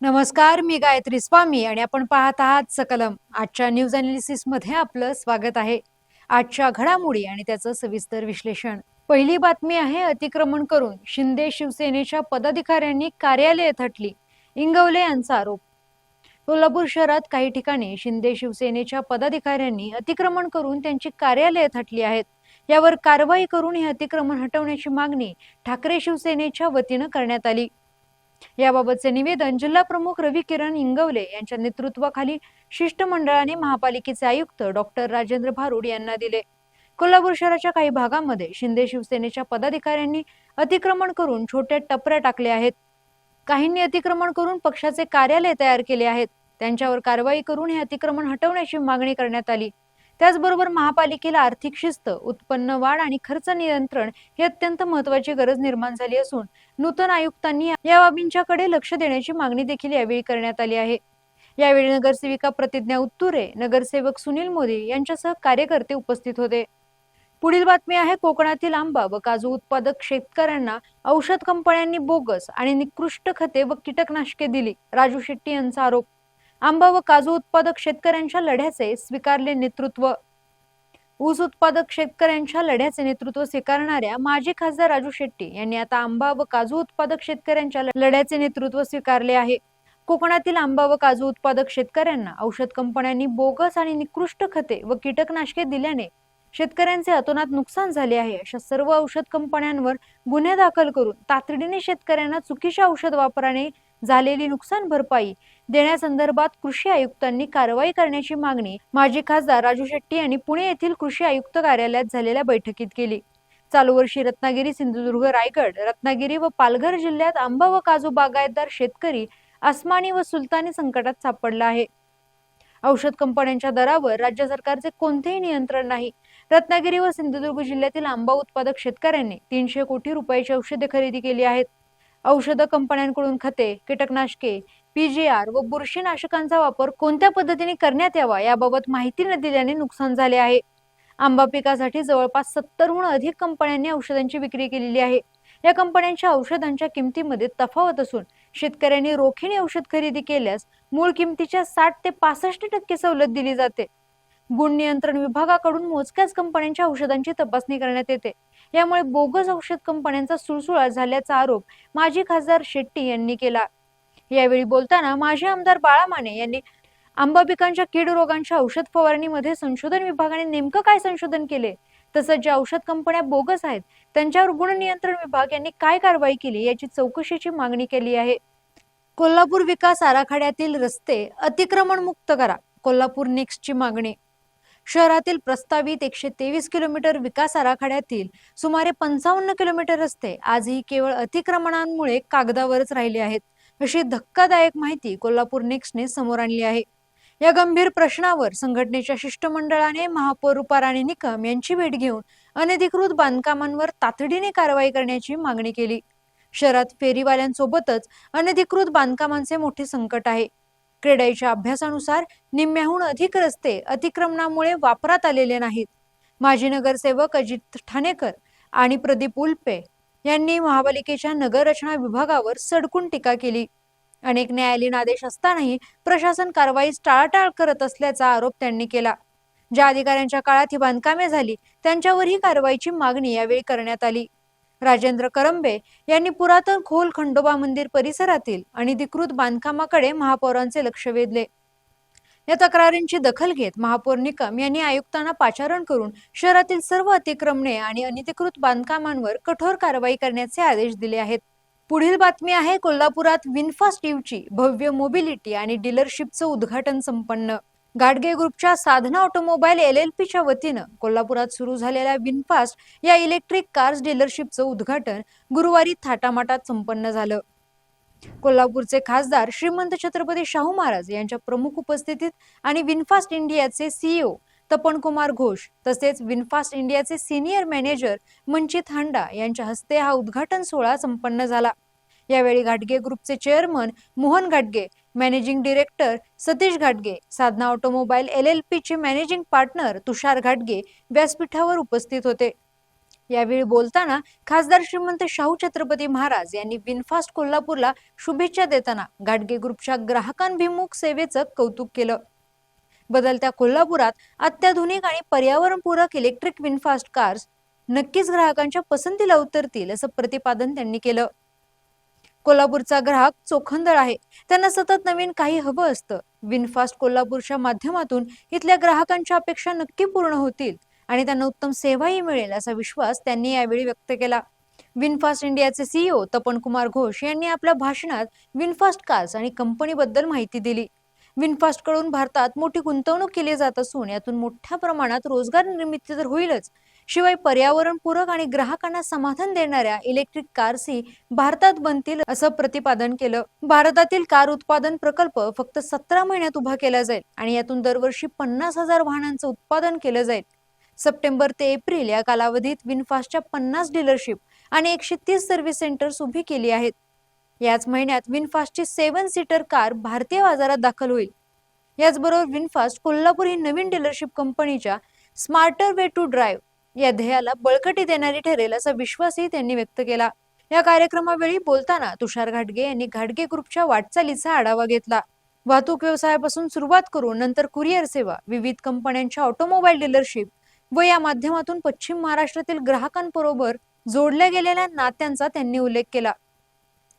नमस्कार, मी गायत्री स्वामी आणि आपण पाहत आहात सकलम. आजच्या न्यूज अनालिसिस मध्ये आपलं स्वागत आहे. आजच्या घडामोडी आणि त्याचं सविस्तर विश्लेषण. पहिली बातमी आहे, अतिक्रमण करून शिंदे शिवसेनेच्या पदाधिकाऱ्यांनी कार्यालय थटली. इंगवले यांचा आरोप. कोल्हापूर शहरात काही ठिकाणी शिंदे शिवसेनेच्या पदाधिकाऱ्यांनी अतिक्रमण करून त्यांची कार्यालय थटली आहेत. यावर कारवाई करून हे अतिक्रमण हटवण्याची मागणी ठाकरे शिवसेनेच्या वतीनं करण्यात आली. याबाबतचे निवेदन जिल्हा प्रमुख रवी किरण इंगवले यांच्या नेतृत्वाखाली शिष्टमंडळाने महापालिकेचे आयुक्त डॉक्टर राजेंद्र भारुड यांना दिले. कोल्हापूर शहराच्या काही भागांमध्ये शिंदे शिवसेनेच्या पदाधिकाऱ्यांनी अतिक्रमण करून छोट्या टपऱ्या टाकल्या आहेत. काहींनी अतिक्रमण करून पक्षाचे कार्यालय तयार केले आहेत. त्यांच्यावर कारवाई करून हे अतिक्रमण हटवण्याची मागणी करण्यात आली. त्याचबरोबर महापालिकेला आर्थिक शिस्त, उत्पन्न वाढ आणि खर्च नियंत्रण ही अत्यंत महत्त्वाची गरज निर्माण झाली असून नूतन आयुक्तांनी या बाबींच्याकडे लक्ष देण्याची मागणी देखील यावेळी करण्यात आली आहे. यावेळी नगरसेविका प्रतिज्ञा उत्तुरे, नगरसेवक सुनील मोदी यांच्यासह कार्यकर्ते उपस्थित होते. पुढील बातमी आहे, कोकणातील आंबा व काजू उत्पादक शेतकऱ्यांना औषध कंपन्यांनी बोगस आणि निकृष्ट खते व कीटकनाशके दिली. राजू शेट्टी यांचा आरोप. आंबा व काजू उत्पादक शेतकऱ्यांच्या लढ्याचे स्वीकारले नेतृत्व. ऊस उत्पादक शेतकऱ्यांच्या लढ्याचे नेतृत्व स्वीकारणाऱ्या माजी खासदार राजू शेट्टी यांनी आता आंबा व काजू उत्पादक शेतकऱ्यांच्या लढ्याचे नेतृत्व स्वीकारले आहे. कोकणातील आंबा व काजू उत्पादक शेतकऱ्यांना औषध कंपन्यांनी बोगस आणि निकृष्ट खते व कीटकनाशके दिल्याने शेतकऱ्यांचे अतोनात नुकसान झाले आहे. अशा सर्व औषध कंपन्यांवर गुन्हे दाखल करून तातडीने शेतकऱ्यांना चुकीच्या औषध वापराने झालेली नुकसान भरपाई देण्यासंदर्भात कृषी आयुक्तांनी कारवाई करण्याची मागणी माजी खासदार राजू शेट्टी यांनी पुणे येथील कृषी आयुक्त कार्यालयात झालेल्या बैठकीत केली. चालू वर्षी रत्नागिरी, सिंधुदुर्ग, रायगड, रत्नागिरी व पालघर जिल्ह्यात आंबा व काजू बागायतदार शेतकरी अस्मानी व सुलतानी संकटात सापडला आहे. औषध कंपन्यांच्या दरावर राज्य सरकारचे कोणतेही नियंत्रण नाही. रत्नागिरी व सिंधुदुर्ग जिल्ह्यातील आंबा उत्पादक शेतकऱ्यांनी 300 कोटी रुपयाची औषधे खरेदी केली आहेत. औषध कंपन्यांकडून खते, कीटकनाशके, पीजीआर व बुरशीनाशकांचा वापर कोणत्या पद्धतीने करण्यात यावा याबाबत माहिती न दिल्याने नुकसान झाले आहे. आंबा पिकासाठी जवळपास 70हून अधिक कंपन्यांनी औषधांची विक्री केलेली आहे. या कंपन्यांच्या औषधांच्या किमतीमध्ये तफावत असून शेतकऱ्यांनी रोखीने औषध खरेदी केल्यास मूळ किमतीच्या 60 ते 65% सवलत दिली जाते. गुण नियंत्रण विभागाकडून मोजक्याच कंपन्यांच्या औषधांची तपासणी करण्यात येते. यामुळे बोगस औषध कंपन्यांचा सुळसुळाट झाल्याचा आरोप माजी खासदार शेट्टी यांनी केला. यावेळी बोलताना माजी आमदार बाळा माने यांनी आंबा पिकांच्या कीड रोगांच्या औषध फवारणीमध्ये संशोधन विभागाने नेमकं काय संशोधन केले, तसंच ज्या औषध कंपन्या बोगस आहेत त्यांच्यावर गुण नियंत्रण विभाग यांनी काय कारवाई केली याची चौकशीची मागणी केली आहे. कोल्हापूर विकास आराखड्यातील रस्ते अतिक्रमण मुक्त करा, कोल्हापूर नेक्स्टची मागणी. शहरातील प्रस्तावित 123 किलोमीटर विकास आराखड्यातील सुमारे 55 किलोमीटर रस्ते आजही केवळ अतिक्रमणांमुळे कागदावरच राहिले आहेत, अशी धक्कादायक माहिती कोल्हापूर नेक्स्टने समोर आणली आहे. या गंभीर प्रश्नावर संघटनेच्या शिष्टमंडळाने महापौर रूपा राणी निकम यांची भेट घेऊन अनधिकृत बांधकामांवर तातडीने कारवाई करण्याची मागणी केली. शहरात फेरीवाल्यांसोबतच अनधिकृत बांधकामांचे मोठे संकट आहे. क्रेडाईच्या अभ्यासानुसार निम्म्याहून अधिक रस्ते अतिक्रमणामुळे वापरात आलेले नाहीत. माजी नगरसेवक अजित ठाणेकर आणि प्रदीप उल्पे यांनी महापालिकेच्या नगररचना विभागावर सडकून टीका केली. अनेक न्यायालयीन आदेश असतानाही प्रशासन कारवाईस टाळाटाळ करत असल्याचा आरोप त्यांनी केला. ज्या अधिकाऱ्यांच्या काळात ही बांधकामे झाली त्यांच्यावरही कारवाईची मागणी यावेळी करण्यात आली. राजेंद्र करंबे यांनी पुरातन खोल खंडोबा मंदिर परिसरातील अनधिकृत बांधकामाकडे महापौरांचे लक्ष वेधले. या तक्रारींची दखल घेत महापौर निकम यांनी आयुक्तांना पाचारण करून शहरातील सर्व अतिक्रमणे आणि अनधिकृत बांधकामांवर कठोर कारवाई करण्याचे आदेश दिले आहेत. पुढील बातमी आहे, कोल्हापुरात विनफास्ट ईव्हची भव्य मोबिलिटी आणि डीलरशिपचं उद्घाटन संपन्न. गाडगे ग्रुपच्या साधना ऑटोमोबाईल LLPच्या वतीनं कोल्हापुरात सुरू झालेल्या विनफास्ट या इलेक्ट्रिक कार्स डीलरशिपचं उद्घाटन गुरुवारी थाटामाटात संपन्न झालं. कोल्हापूरचे खासदार श्रीमंत छत्रपती शाहू महाराज यांच्या प्रमुख उपस्थितीत आणि विनफास्ट इंडियाचे CEO तपन कुमार घोष तसेच विनफास्ट इंडियाचे सिनियर मॅनेजर मंचित हांडा यांच्या हस्ते हा उद्घाटन सोहळा संपन्न झाला. यावेळी घाटगे ग्रुपचे चेअरमन मोहन घाटगे, मॅनेजिंग डायरेक्टर सतीश घाटगे, साधना ऑटोमोबाईल LLPचे मॅनेजिंग पार्टनर तुषार घाटगे व्यासपीठावर उपस्थित होते. यावेळी बोलताना खासदार श्रीमंत शाहू छत्रपती महाराज यांनी विनफास्ट कोल्हापूरला शुभेच्छा देताना घाटगे ग्रुपच्या ग्राहकांभिमुख सेवेचं कौतुक केलं. बदलत्या कोल्हापुरात अत्याधुनिक आणि पर्यावरणपूरक इलेक्ट्रिक विनफास्ट कार्स नक्कीच ग्राहकांच्या पसंतीला उतरतील असं प्रतिपादन त्यांनी केलं. कोल्हापूरचा ग्राहक चोखंदळ आहे, त्यांना सतत नवीन काही हवं असतं. विनफास्ट कोल्हापूरच्या माध्यमातून इथल्या ग्राहकांच्या अपेक्षा नक्की पूर्ण होतील आणि त्यांना उत्तम सेवाही मिळेल असा विश्वास त्यांनी यावेळी व्यक्त केला. विनफास्ट इंडियाचे सीईओ तपन कुमार घोष यांनी आपल्या भाषणात विनफास्ट कार्स आणि कंपनीबद्दल माहिती दिली. विनफास्ट कडून भारतात मोठी गुंतवणूक केली जात असून यातून मोठ्या प्रमाणात रोजगार निर्मिती तर होईलच, शिवाय पर्यावरणपूरक आणि ग्राहकांना समाधान देणाऱ्या इलेक्ट्रिक कार्सही भारतात बनतील असं प्रतिपादन केलं. भारतातील कार उत्पादन प्रकल्प फक्त 17 महिन्यात उभा केला जाईल आणि यातून दरवर्षी 50,000 वाहनांचं उत्पादन केलं जाईल. सप्टेंबर ते एप्रिल या कालावधीत विनफास्टच्या 50 डीलरशिप आणि 130 सर्व्हिस सेंटर्स उभी केली आहेत. याच महिन्यात विनफास्टची 7 सीटर कार भारतीय बाजारात दाखल होईल. याचबरोबर विनफास्ट कोल्हापूर ही नवीन डीलरशिप कंपनीच्या स्मार्टर वे टू ड्राईव्ह या ध्येयाला बळकटी देणारी ठरेल असा विश्वासही त्यांनी व्यक्त केला. या कार्यक्रमावेळी बोलताना तुषार घाटगे यांनी घाटगे ग्रुपच्या वाटचालीचा आढावा घेतला. वाहतूक व्यवसायापासून सुरुवात करून नंतर कुरिअर सेवा, विविध कंपन्यांच्या ऑटोमोबाईल डीलरशिप व या माध्यमातून पश्चिम महाराष्ट्रातील ग्राहकांबरोबर जोडल्या गेलेल्या नात्यांचा त्यांनी उल्लेख केला.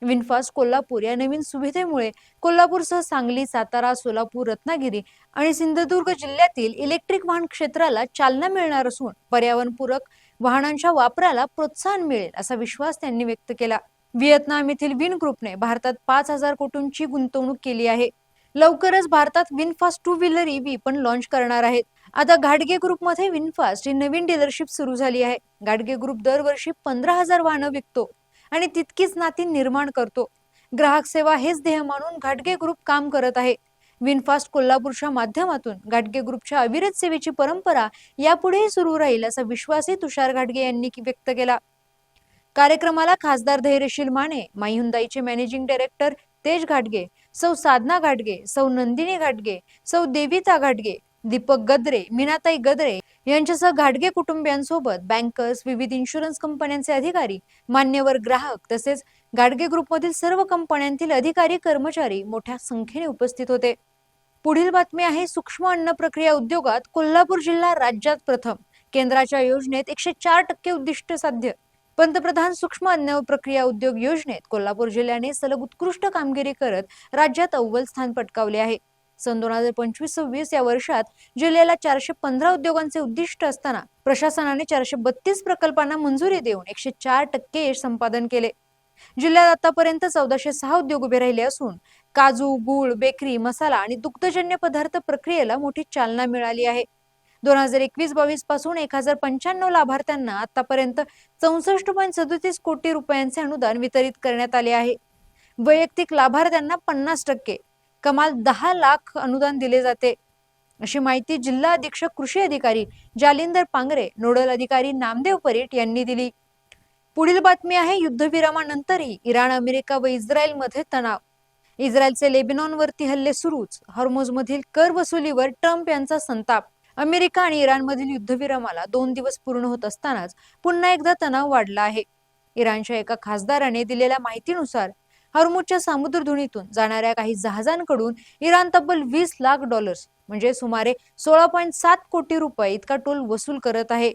विनफास्ट कोल्हापूर या नवीन सुविधेमुळे कोल्हापूरसह सांगली, सातारा, सोलापूर, रत्नागिरी आणि सिंधुदुर्ग जिल्ह्यातील इलेक्ट्रिक वाहन क्षेत्राला चालना मिळणार असून पर्यावरणपूरक वाहनांच्या वापराला प्रोत्साहन मिळेल असा विश्वास त्यांनी व्यक्त केला. व्हिएतनाम येथील विन ग्रुपने भारतात 5,000 कोटींची गुंतवणूक केली आहे. लवकरच भारतात विनफास्ट टू व्हीलर ईव्ही पण लॉन्च करणार आहेत. आता घाटगे ग्रुपमध्ये विनफास्ट ही नवीन डीलरशिप सुरू झाली आहे. घाटगे ग्रुप दरवर्षी 15,000 वाहनं विकतो आणि तितकीच नाती निर्माण करतो. ग्राहक सेवा हेच ध्येय मानून घाटगे ग्रुप काम करत आहे. विनफास्ट कोल्हापूरच्या माध्यमातून घाटगे ग्रुपच्या अविरत सेवेची परंपरा यापुढेही सुरू राहील असा विश्वासही तुषार घाटगे यांनी व्यक्त केला. कार्यक्रमाला खासदार धैर्यशील माने, माई हुंदाईचे मॅनेजिंग डायरेक्टर तेज घाटगे, सौ साधना घाटगे, सौ नंदिनी घाटगे, सौ देविता घाटगे, दीपक गद्रे, मीनाताई गद्रे यांच्यासह घाटगे कुटुंबियांसोबत बँकर्स, विविध इन्शुरन्स कंपन्यांचे अधिकारी, मान्यवर ग्राहक तसेच घाटगे ग्रुपमधील सर्व कंपन्यांतील अधिकारी कर्मचारी मोठ्या संख्येने उपस्थित होते. पुढील बातमी आहे सूक्ष्म अन्न प्रक्रिया उद्योगात कोल्हापूर जिल्हा राज्यात प्रथम. केंद्राच्या योजनेत 104% उद्दिष्ट साध्य. पंतप्रधान सूक्ष्म अन्न प्रक्रिया उद्योग योजनेत कोल्हापूर जिल्ह्याने सलग उत्कृष्ट कामगिरी करत राज्यात अव्वल स्थान पटकावले आहे. सन 2025-26 या वर्षात जिल्ह्याला 415 उद्योगांचे उद्दिष्ट असताना प्रशासनाने 432 प्रकल्पांना मंजुरी देऊन 104% यश संपादन केले. जिल्ह्यात आतापर्यंत 1406 उद्योग उभे राहिले असून काजू, गूळ, बेकरी, मसाला आणि दुग्धजन्य पदार्थ प्रक्रियेला मोठी चालना मिळाली आहे. 2021-22 पासून 1095 लाभार्थ्यांना आतापर्यंत 64.37 कोटी रुपयांचे अनुदान वितरित करण्यात आले आहे. वैयक्तिक लाभार्थ्यांना 50%, कमाल 10 लाख अनुदान दिले जाते अशी माहिती जिल्हा अधीक्षक कृषी अधिकारी जालिंदर पांगरे, नोडल अधिकारी नामदेव परीट यांनी दिली. पुढील बातमी आहे युद्धविरामानंतरही इराण, अमेरिका व इस्रायल मध्ये तणाव. इस्रायलचे लेबनॉनवरती हल्ले सुरूच. हॉर्मुझमधील कर वसुलीवर ट्रम्प यांचा संताप. अमेरिका आणि इराणमधील युद्धविरामाला 2 दिवस पूर्ण होत असतानाच पुन्हा एकदा तणाव वाढला आहे. इराणच्या एका खासदाराने दिलेल्या माहितीनुसार हॉर्मुझच्या सामुद्रधुनीतून जाणाऱ्या काही जहाजांकडून इराण तब्बल $20 लाख म्हणजे सुमारे 16.7 कोटी रुपये इतका टोल वसूल करत आहे.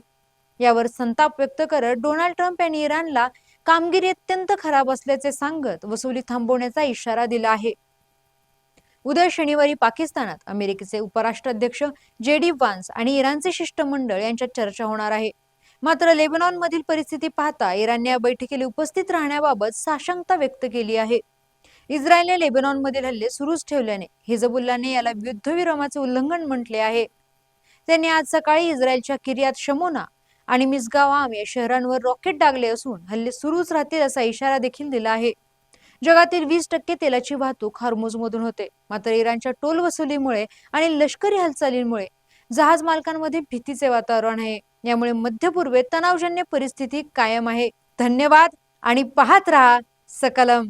यावर संताप व्यक्त करत डोनाल्ड ट्रम्प यांनी इराणला कामगिरी अत्यंत खराब असल्याचे सांगत वसुली थांबवण्याचा इशारा दिला आहे. उद्या शनिवारी पाकिस्तानात अमेरिकेचे उपराष्ट्राध्यक्ष JD व्हान्स आणि इराणचे शिष्टमंडळ यांच्यात चर्चा होणार आहे. मात्र लेबनॉनमधील परिस्थिती पाहता इराणने या बैठकीला उपस्थित राहण्याबाबत साशंकता व्यक्त केली आहे. इस्रायलने लेबनॉनमधील हल्ले सुरूच ठेवल्याने हिजबुल्लाने याला युद्धविरामाचे उल्लंघन म्हटले आहे. त्यांनी आज सकाळी इस्रायलच्या किर्यात शमोना आणि मिसगाव आम या शहरांवर रॉकेट डागले असून हल्ले सुरूच राहतील असा इशारा देखील दिला आहे. जगातील 20% तेलाची वाहतूक हॉर्मुझमधून होते. मात्र इराणच्या टोल वसुलीमुळे आणि लष्करी हालचालींमुळे जहाज मालकांमध्ये भीतीचे वातावरण आहे. यामुळे मध्य पूर्वेत तणावजन्य परिस्थिती कायम आहे. धन्यवाद आणि पाहत रहा सकलम.